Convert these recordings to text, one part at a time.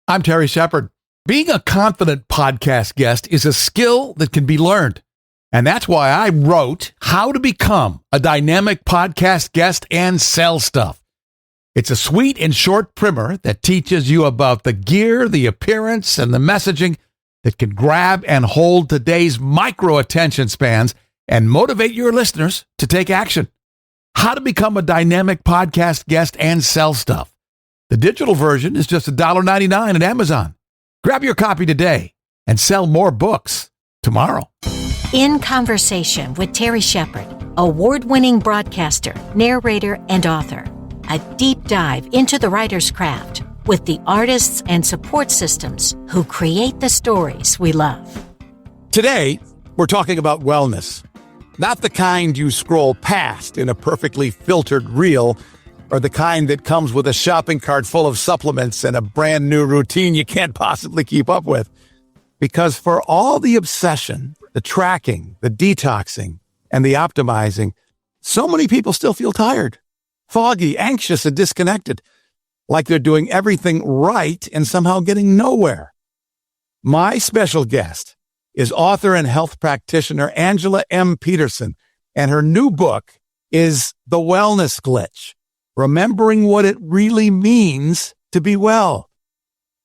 I'm Terry Shepard. Being a confident podcast guest is a skill that can be learned. And that's why I wrote How to Become a Dynamic Podcast Guest and Sell Stuff. It's a sweet and short primer that teaches you about the gear, the appearance, and the messaging that can grab and hold today's micro attention spans and motivate your listeners to take action. How to Become a Dynamic Podcast Guest and Sell Stuff. The digital version is just $1.99 at Amazon. Grab your copy today and sell more books tomorrow. In Conversation with Terry Shepard, award-winning broadcaster, narrator, and author. A deep dive into the writer's craft with the artists and support systems who create the stories we love. Today, we're talking about wellness. Not the kind you scroll past in a perfectly filtered reel, or the kind that comes with a shopping cart full of supplements and a brand new routine you can't possibly keep up with. Because for all the obsession, the tracking, the detoxing, and the optimizing, so many people still feel tired, foggy, anxious, and disconnected, like they're doing everything right and somehow getting nowhere. My special guest is author and health practitioner Angela M. Petersen, and her new book is The Wellness Glitch: Remembering What It Really Means to Be Well.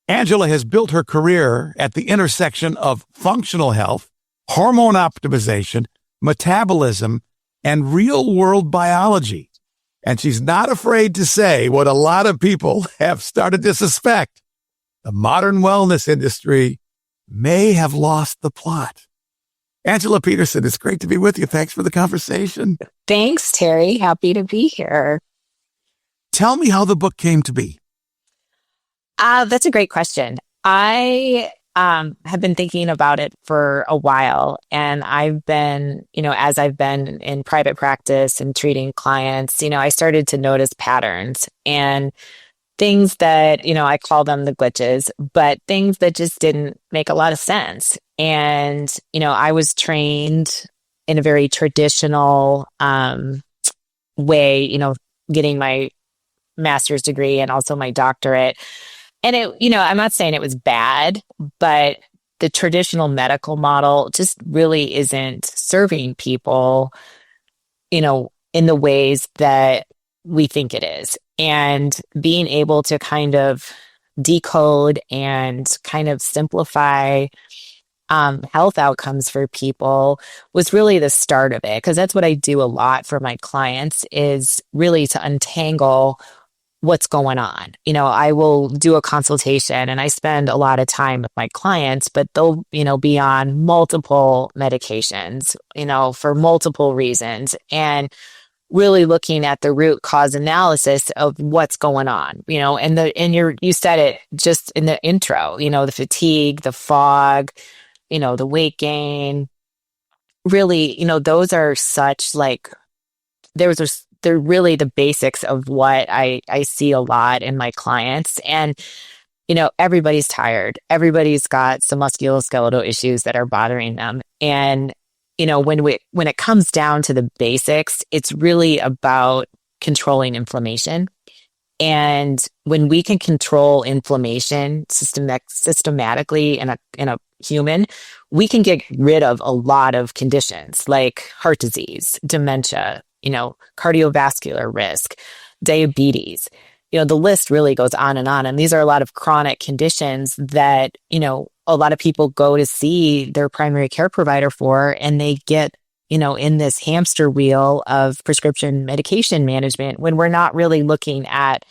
Angela has built her career at the intersection of functional health, hormone optimization, metabolism, and real-world biology. And she's not afraid to say what a lot of people have started to suspect. The modern wellness industry may have lost the plot. Angela Petersen, it's great to be with you. Thanks for the conversation. Thanks, Terry. Happy to be here. Tell me how the book came to be. That's a great question. I have been thinking about it for a while, and I've been, as I've been in private practice and treating clients, I started to notice patterns and things that, I call them the glitches, but things that just didn't make a lot of sense. And, I was trained in a very traditional way, getting my master's degree and also my doctorate. And I'm not saying it was bad, but the traditional medical model just really isn't serving people, in the ways that we think it is. And being able to kind of decode and kind of simplify health outcomes for people was really the start of it. Because that's what I do a lot for my clients, is really to untangle what's going on. I will do a consultation and I spend a lot of time with my clients, but they'll, be on multiple medications, for multiple reasons, and really looking at the root cause analysis of what's going on, and you said it just in the intro, the fatigue, the fog, the weight gain, really, those are such they're really the basics of what I see a lot in my clients. And, everybody's tired. Everybody's got some musculoskeletal issues that are bothering them. And, when it comes down to the basics, it's really about controlling inflammation. And when we can control inflammation systematically in a human, we can get rid of a lot of conditions like heart disease, dementia, cardiovascular risk, diabetes. The list really goes on. And these are a lot of chronic conditions that, a lot of people go to see their primary care provider for, and they get, in this hamster wheel of prescription medication management when we're not really looking at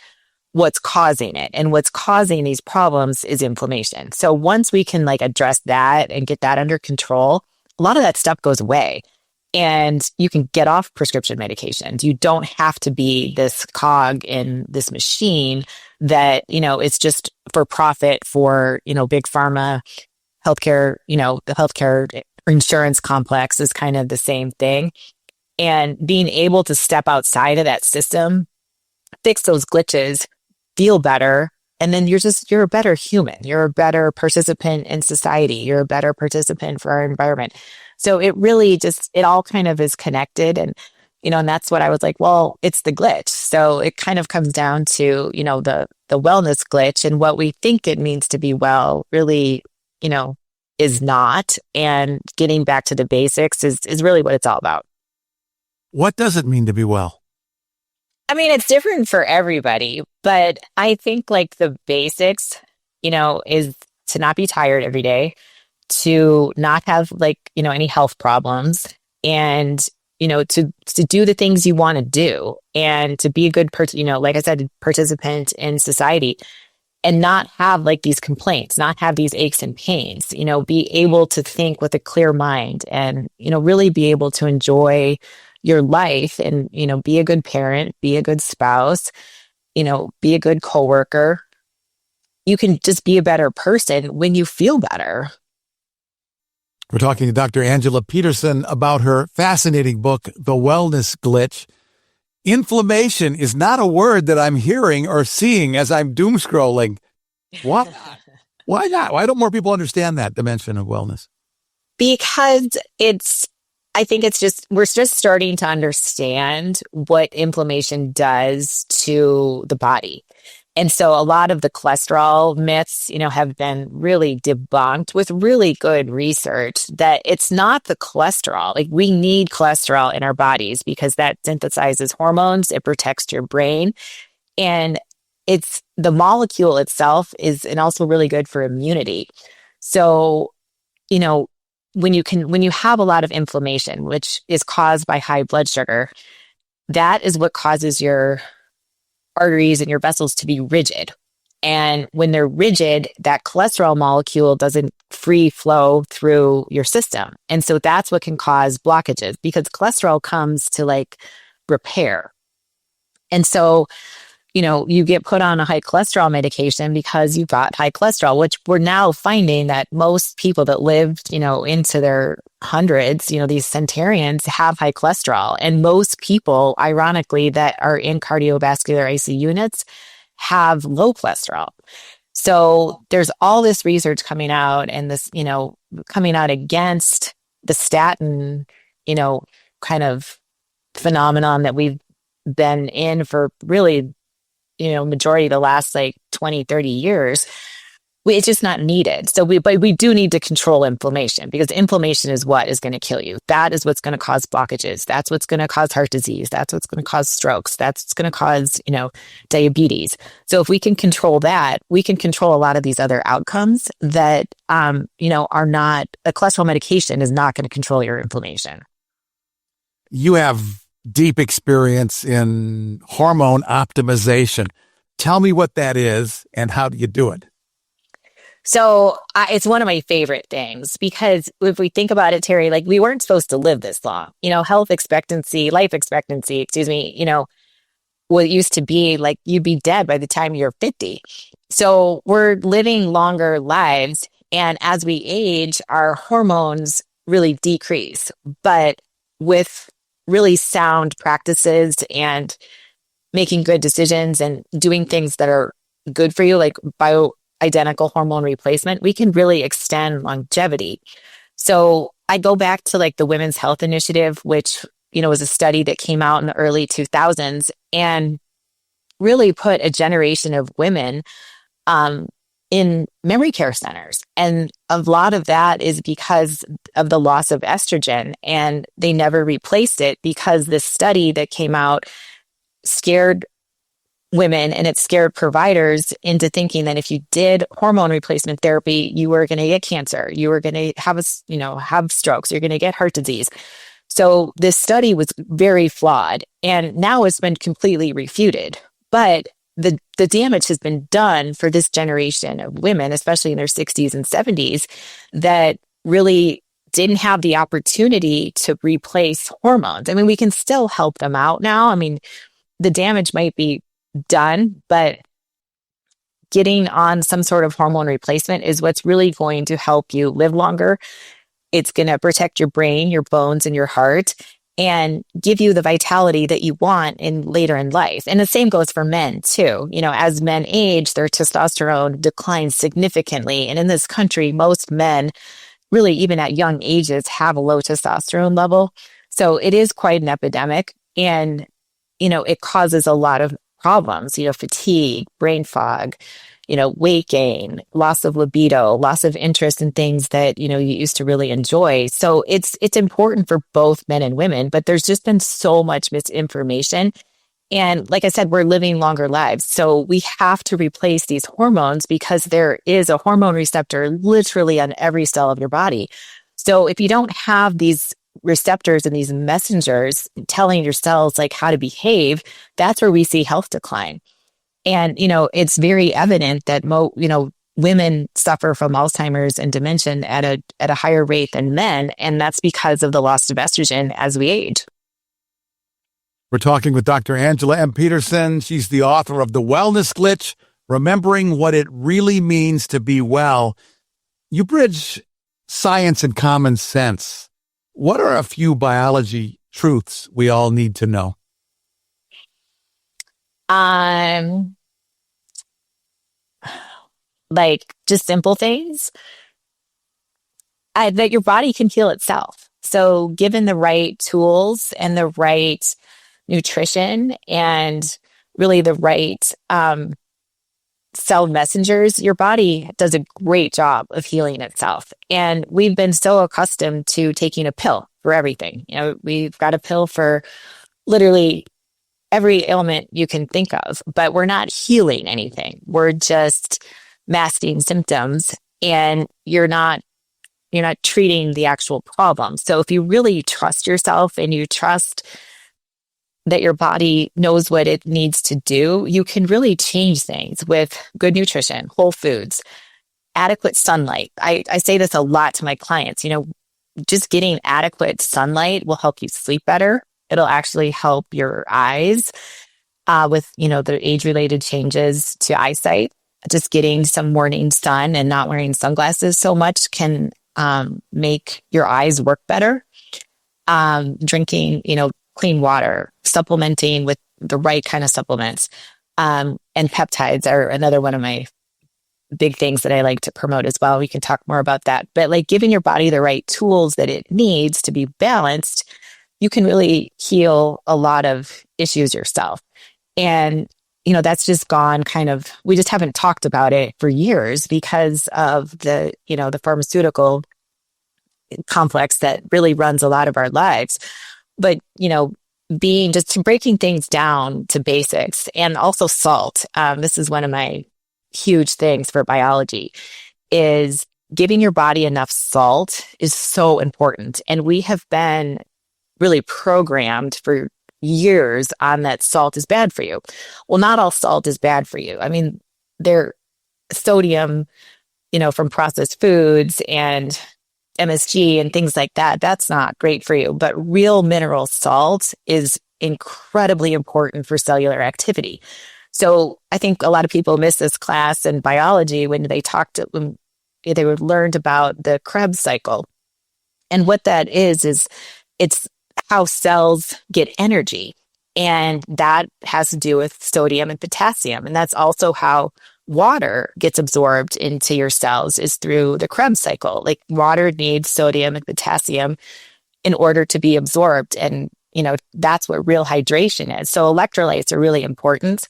what's causing it. And what's causing these problems is inflammation. So once we can address that and get that under control, a lot of that stuff goes away. And you can get off prescription medications. You don't have to be this cog in this machine that, it's just for profit for, big pharma, healthcare, the healthcare insurance complex is kind of the same thing. And being able to step outside of that system, fix those glitches, feel better, and then you're a better human. You're a better participant in society. You're a better participant for our environment. So it really it all kind of is connected. And, and that's what I was like, well, it's the glitch. So it kind of comes down to, the wellness glitch, and what we think it means to be well really, is not. And getting back to the basics is really what it's all about. What does it mean to be well? I mean, it's different for everybody, but I think like the basics, is to not be tired every day, to not have like, any health problems, and, to do the things you want to do, and to be a good person, like I said, participant in society, and not have like these complaints, not have these aches and pains, be able to think with a clear mind, and, really be able to enjoy your life, and, be a good parent, be a good spouse, be a good coworker. You can just be a better person when you feel better. We're talking to Dr. Angela Petersen about her fascinating book, The Wellness Glitch. Inflammation is not a word that I'm hearing or seeing as I'm doom scrolling. What? Why not? Why don't more people understand that dimension of wellness? Because I think we're just starting to understand what inflammation does to the body. And so a lot of the cholesterol myths, have been really debunked with really good research, that it's not the cholesterol. Like, we need cholesterol in our bodies because that synthesizes hormones. It protects your brain. And it's the molecule itself and also really good for immunity. So, when you have a lot of inflammation, which is caused by high blood sugar, that is what causes your arteries and your vessels to be rigid. And when they're rigid, that cholesterol molecule doesn't free flow through your system. And so that's what can cause blockages, because cholesterol comes to like repair. And so, you get put on a high cholesterol medication because you've got high cholesterol, which we're now finding that most people that lived, into their hundreds, these centenarians, have high cholesterol. And most people, ironically, that are in cardiovascular ICU units have low cholesterol. So there's all this research coming out, and this, coming out against the statin, kind of phenomenon that we've been in for really, majority of the last like 20, 30 years. It's just not needed. But we do need to control inflammation, because inflammation is what is going to kill you. That is what's going to cause blockages. That's what's going to cause heart disease. That's what's going to cause strokes. That's what's going to cause, diabetes. So if we can control that, we can control a lot of these other outcomes that, are not, a cholesterol medication is not going to control your inflammation. You have deep experience in hormone optimization. Tell me what that is and how do you do it? So it's one of my favorite things, because if we think about it, Terry, like, we weren't supposed to live this long. Life expectancy, what used to be like you'd be dead by the time you're 50. So we're living longer lives. And as we age, our hormones really decrease. But with really sound practices and making good decisions and doing things that are good for you, like bioidentical hormone replacement, we can really extend longevity. So I go back to like the Women's Health Initiative, which, was a study that came out in the early 2000s and really put a generation of women in memory care centers. And a lot of that is because of the loss of estrogen, and they never replaced it because this study that came out scared women, and it scared providers into thinking that if you did hormone replacement therapy, you were going to get cancer, you were going to have strokes, you're going to get heart disease. So this study was very flawed, and now it's been completely refuted. But the damage has been done for this generation of women, especially in their 60s and 70s, that really didn't have the opportunity to replace hormones. I mean, we can still help them out now. I mean, the damage might be done, but getting on some sort of hormone replacement is what's really going to help you live longer. It's going to protect your brain, your bones, and your heart, and give you the vitality that you want later in life. And the same goes for men too. As men age, their testosterone declines significantly. And in this country, most men, really even at young ages, have a low testosterone level. So it is quite an epidemic. And, it causes a lot of problems, fatigue, brain fog, weight gain, loss of libido, loss of interest in things that, you used to really enjoy. So it's important for both men and women, but there's just been so much misinformation. And like I said, we're living longer lives. So we have to replace these hormones because there is a hormone receptor literally on every cell of your body. So if you don't have these receptors and these messengers telling your cells like how to behave, that's where we see health decline. And, it's very evident that women suffer from Alzheimer's and dementia at a higher rate than men. And that's because of the loss of estrogen as we age. We're talking with Dr. Angela M. Petersen. She's the author of The Wellness Glitch, Remembering What It Really Means to Be Well. You bridge science and common sense. What are a few biology truths we all need to know? Like just simple things that your body can heal itself. So given the right tools and the right nutrition and really the right cell messengers, your body does a great job of healing itself. And we've been so accustomed to taking a pill for everything. We've got a pill for literally every ailment you can think of, but we're not healing anything. We're just masking symptoms, and you're not treating the actual problem. So if you really trust yourself and you trust that your body knows what it needs to do, you can really change things with good nutrition, whole foods, adequate sunlight. I say this a lot to my clients, just getting adequate sunlight will help you sleep better. It'll actually help your eyes with, the age-related changes to eyesight. Just getting some morning sun and not wearing sunglasses so much can make your eyes work better. Drinking, clean water, supplementing with the right kind of supplements. And peptides are another one of my big things that I like to promote as well. We can talk more about that. But like giving your body the right tools that it needs to be balanced, you can really heal a lot of issues yourself. And, that's just gone we just haven't talked about it for years because of the pharmaceutical complex that really runs a lot of our lives. But, breaking things down to basics, and also salt. This is one of my huge things for biology, is giving your body enough salt is so important. And we have been really programmed for years on that salt is bad for you. Well, not all salt is bad for you. I mean, there's sodium, from processed foods and MSG and things like that. That's not great for you. But real mineral salt is incredibly important for cellular activity. So I think a lot of people miss this class in biology when when they learned about the Krebs cycle. And what that is it's how cells get energy. And that has to do with sodium and potassium. And that's also how water gets absorbed into your cells, is through the Krebs cycle. Like water needs sodium and potassium in order to be absorbed. And, that's what real hydration is. So electrolytes are really important.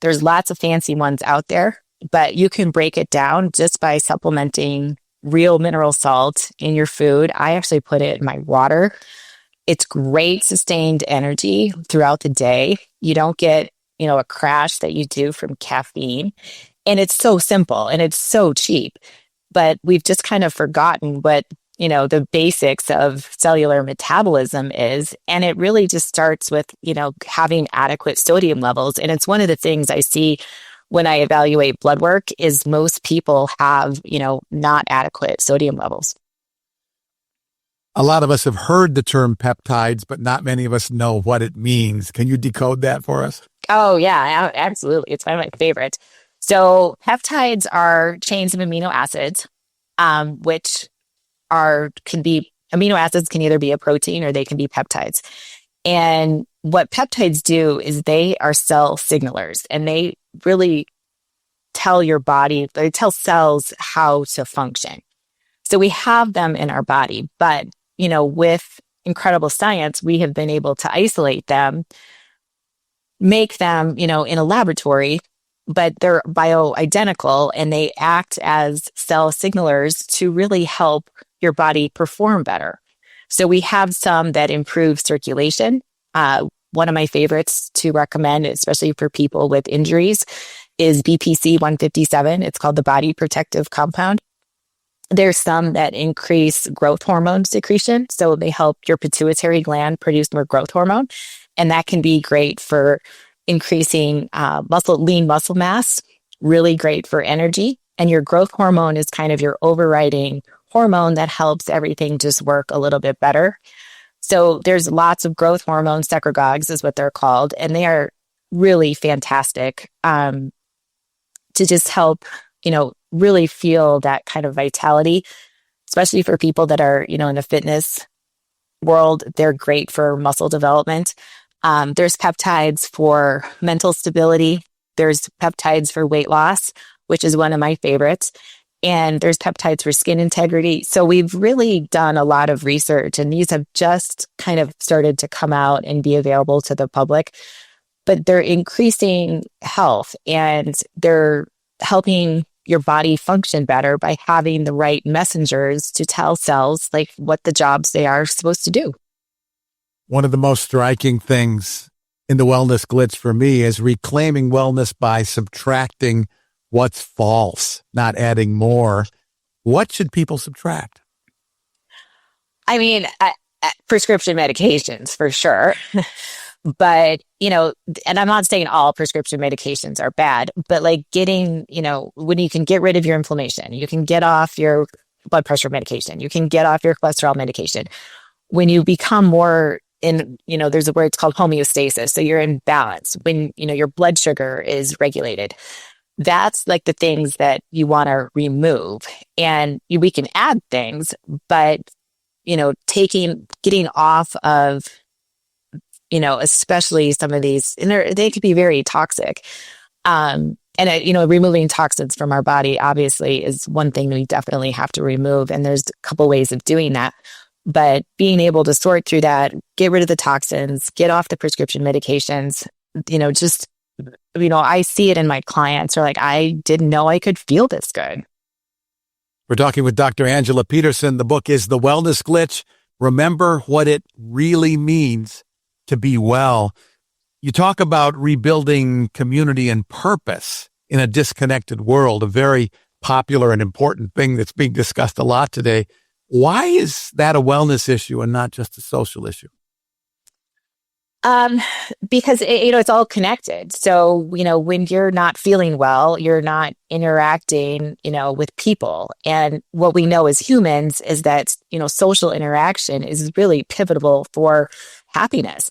There's lots of fancy ones out there, but you can break it down just by supplementing real mineral salt in your food. I actually put it in my water. It's great sustained energy throughout the day. You don't get, a crash that you do from caffeine. And it's so simple and it's so cheap. But we've just kind of forgotten what, the basics of cellular metabolism is. And it really just starts with, having adequate sodium levels. And it's one of the things I see when I evaluate blood work is most people have, not adequate sodium levels. A lot of us have heard the term peptides, but not many of us know what it means. Can you decode that for us? Oh, yeah, absolutely. It's one of my favorites. So peptides are chains of amino acids, which can be amino acids, can either be a protein or they can be peptides. And what peptides do is they are cell signalers, and they really tell your body, they tell cells how to function. So we have them in our body, but with incredible science, we have been able to isolate them, make them, in a laboratory, but they're bioidentical and they act as cell signalers to really help your body perform better. So we have some that improve circulation. One of my favorites to recommend, especially for people with injuries, is BPC 157. It's called the body protective compound. There's some that increase growth hormone secretion. So they help your pituitary gland produce more growth hormone. And that can be great for increasing lean muscle mass, really great for energy. And your growth hormone is kind of your overriding hormone that helps everything just work a little bit better. So there's lots of growth hormones, secretagogues is what they're called, and they are really fantastic to just help, really feel that kind of vitality, especially for people that are, in the fitness world. They're great for muscle development. There's peptides for mental stability. There's peptides for weight loss, which is one of my favorites. And there's peptides for skin integrity. So we've really done a lot of research, and these have just kind of started to come out and be available to the public. But they're increasing health and they're helping your body function better by having the right messengers to tell cells like what the jobs they are supposed to do. One of the most striking things in the wellness glitch for me is reclaiming wellness by subtracting what's false, not adding more. What should people subtract? I mean, prescription medications for sure. But, and I'm not saying all prescription medications are bad, but like getting, when you can get rid of your inflammation, you can get off your blood pressure medication, you can get off your cholesterol medication. When you become more there's a word, it's called homeostasis. So you're in balance when, your blood sugar is regulated. That's like the things that you want to remove. And we can add things, but, getting off of, especially some of these, and they could be very toxic. Removing toxins from our body obviously is one thing we definitely have to remove. And there's a couple ways of doing that. But being able to sort through that, get rid of the toxins, get off the prescription medications, I see it in my clients. They're like, I didn't know I could feel this good. We're talking with Dr. Angela Petersen. The book is The Wellness Glitch. Remember what it really means to be well. You talk about rebuilding community and purpose in a disconnected world, a very popular and important thing that's being discussed a lot today. Why is that a wellness issue and not just a social issue? Because it's all connected. So, when you're not feeling well, you're not interacting, with people. And what we know as humans is that, social interaction is really pivotal for happiness.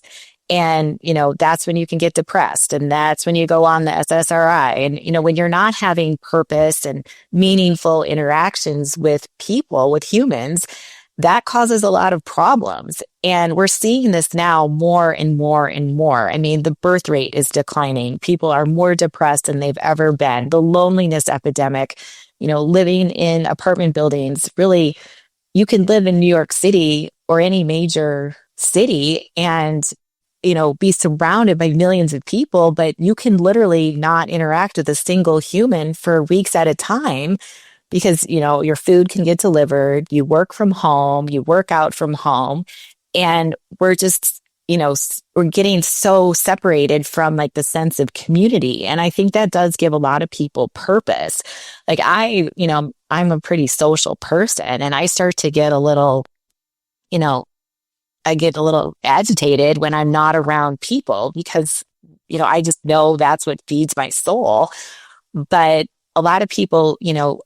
And, that's when you can get depressed, and that's when you go on the SSRI. And, when you're not having purpose and meaningful interactions with people, with humans, that causes a lot of problems. And we're seeing this now more and more and more. I mean, the birth rate is declining. People are more depressed than they've ever been. The loneliness epidemic, living in apartment buildings, really, you can live in New York City or any major city and be surrounded by millions of people, but you can literally not interact with a single human for weeks at a time because, your food can get delivered, you work from home, you work out from home, and we're just, we're getting so separated from like the sense of community. And I think that does give a lot of people purpose. Like I'm a pretty social person, and I start to get a little, I get a little agitated when I'm not around people because, I just know that's what feeds my soul. But a lot of people,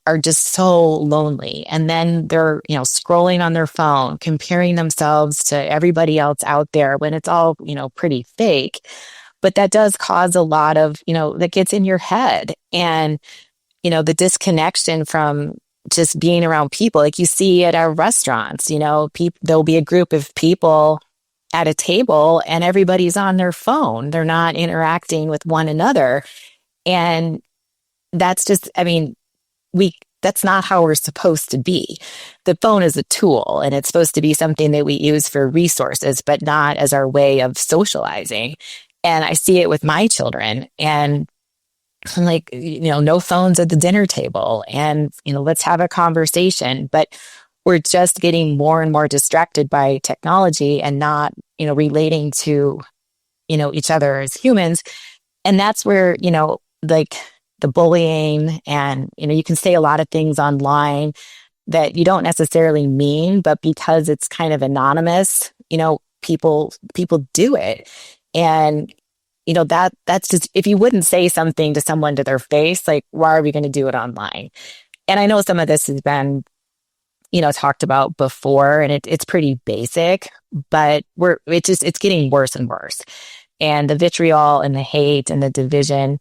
are just so lonely. And then they're, scrolling on their phone, comparing themselves to everybody else out there when it's all, pretty fake. But that does cause a lot of, that gets in your head. And, the disconnection from just being around people, like you see at our restaurants, there'll be a group of people at a table and everybody's on their phone. They're not interacting with one another. And that's just, that's not how we're supposed to be. The phone is a tool and it's supposed to be something that we use for resources, but not as our way of socializing. And I see it with my children, and I'm like, no phones at the dinner table, and, let's have a conversation. But we're just getting more and more distracted by technology and not, relating to, each other as humans. And that's where, like the bullying and, you can say a lot of things online that you don't necessarily mean, but because it's kind of anonymous, people do it. And, that's just, if you wouldn't say something to someone to their face, like, why are we going to do it online? And I know some of this has been, talked about before, and it's pretty basic, but it's getting worse and worse. And the vitriol and the hate and the division,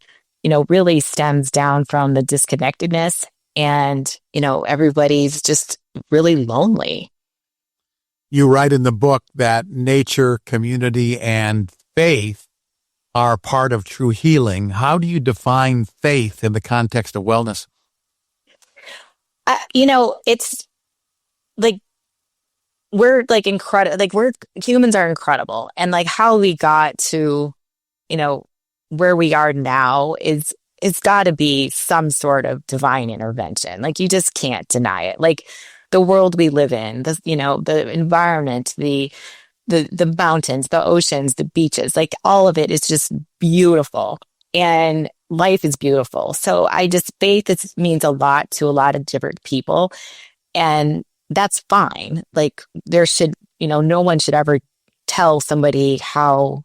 really stems down from the disconnectedness, and, everybody's just really lonely. You write in the book that nature, community, and faith are part of true healing. How do you define faith in the context of wellness? It's like, we're like incredible, like humans are incredible. And like how we got to, where we are now it's got to be some sort of divine intervention. Like, you just can't deny it. Like, the world we live in, the environment, the mountains, the oceans, the beaches, like all of it is just beautiful, and life is beautiful. So faith means a lot to a lot of different people, and that's fine. Like, no one should ever tell somebody how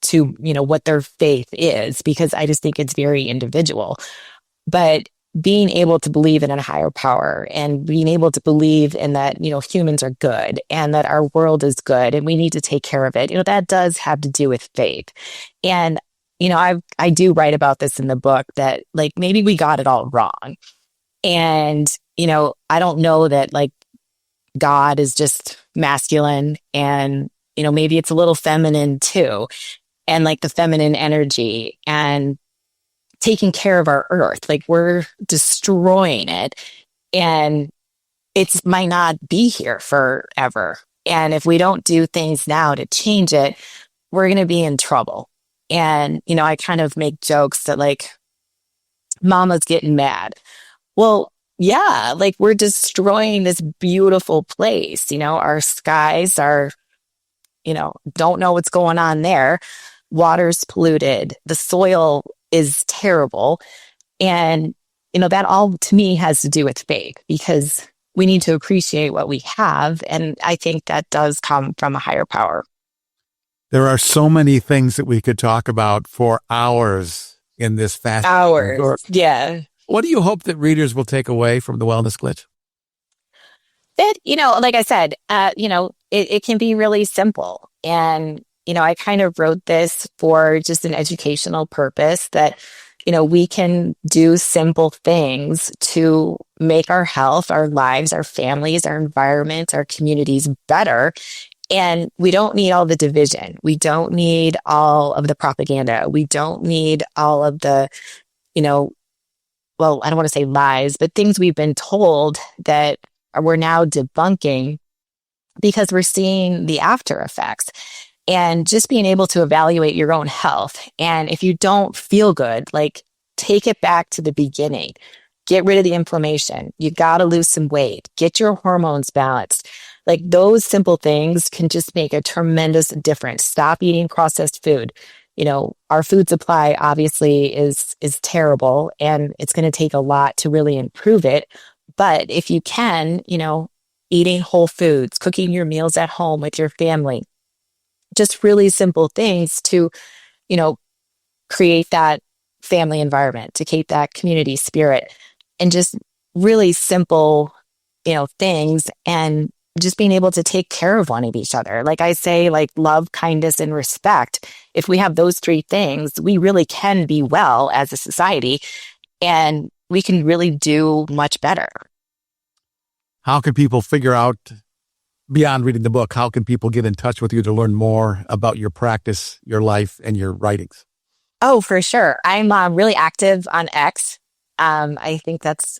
to, what their faith is, because I just think it's very individual. But being able to believe in a higher power and being able to believe in that, humans are good and that our world is good and we need to take care of it, that does have to do with faith. And, I do write about this in the book that, like, maybe we got it all wrong. And, I don't know that, like, God is just masculine, and, maybe it's a little feminine too. And like the feminine energy and taking care of our earth, like, we're destroying it, and it might not be here forever. And if we don't do things now to change it, we're going to be in trouble. And, I kind of make jokes that, like, mama's getting mad. Well, yeah, like, we're destroying this beautiful place. Our skies are, don't know what's going on there. Water's polluted. The soil is terrible. And, that all to me has to do with faith, because we need to appreciate what we have. And I think that does come from a higher power. There are so many things that we could talk about for hours in this fast Hours. Yeah. What do you hope that readers will take away from the Wellness Glitch? That, like I said, it can be really simple. And, I kind of wrote this for just an educational purpose that, we can do simple things to make our health, our lives, our families, our environments, our communities better. And we don't need all the division. We don't need all of the propaganda. We don't need all of the, well, I don't want to say lies, but things we've been told that we're now debunking, because we're seeing the after effects. And just being able to evaluate your own health. And if you don't feel good, like, take it back to the beginning. Get rid of the inflammation. You got to lose some weight. Get your hormones balanced. Like, those simple things can just make a tremendous difference. Stop eating processed food. Our food supply obviously is terrible, and it's going to take a lot to really improve it. But if you can, eating whole foods, cooking your meals at home with your family, just really simple things to, create that family environment, to keep that community spirit, and just really simple, things, and just being able to take care of one of each other. Like I say, like, love, kindness, and respect. If we have those three things, we really can be well as a society, and we can really do much better. How can people figure out, beyond reading the book, how can people get in touch with you to learn more about your practice, your life, and your writings? Oh, for sure. I'm really active on X. I think that's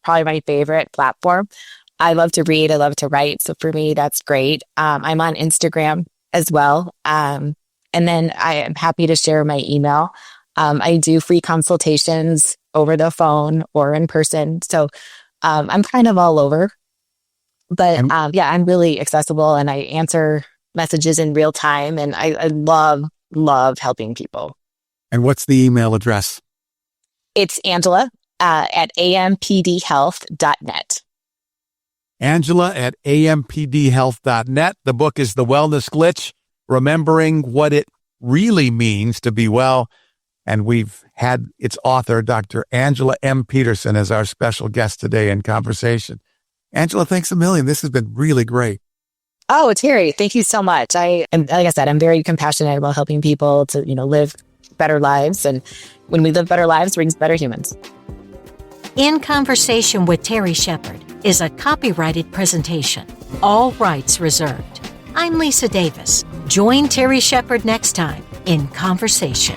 probably my favorite platform. I love to read. I love to write. So for me, that's great. I'm on Instagram as well. And then I am happy to share my email. I do free consultations over the phone or in person. So I'm kind of all over. But yeah, I'm really accessible and I answer messages in real time. And I love helping people. And what's the email address? It's Angela at ampdhealth.net. Angela at ampdhealth.net. The book is The Wellness Glitch, Remembering What It Really Means to Be Well. And we've had its author, Dr. Angela M. Petersen, as our special guest today in conversation. Angela, thanks a million. This has been really great. Oh, Terry, thank you so much. Like I said, I'm very compassionate about helping people to, live better lives. And when we live better lives, brings better humans. In Conversation with Terry Shepard is a copyrighted presentation. All rights reserved. I'm Lisa Davis. Join Terry Shepard next time in Conversation.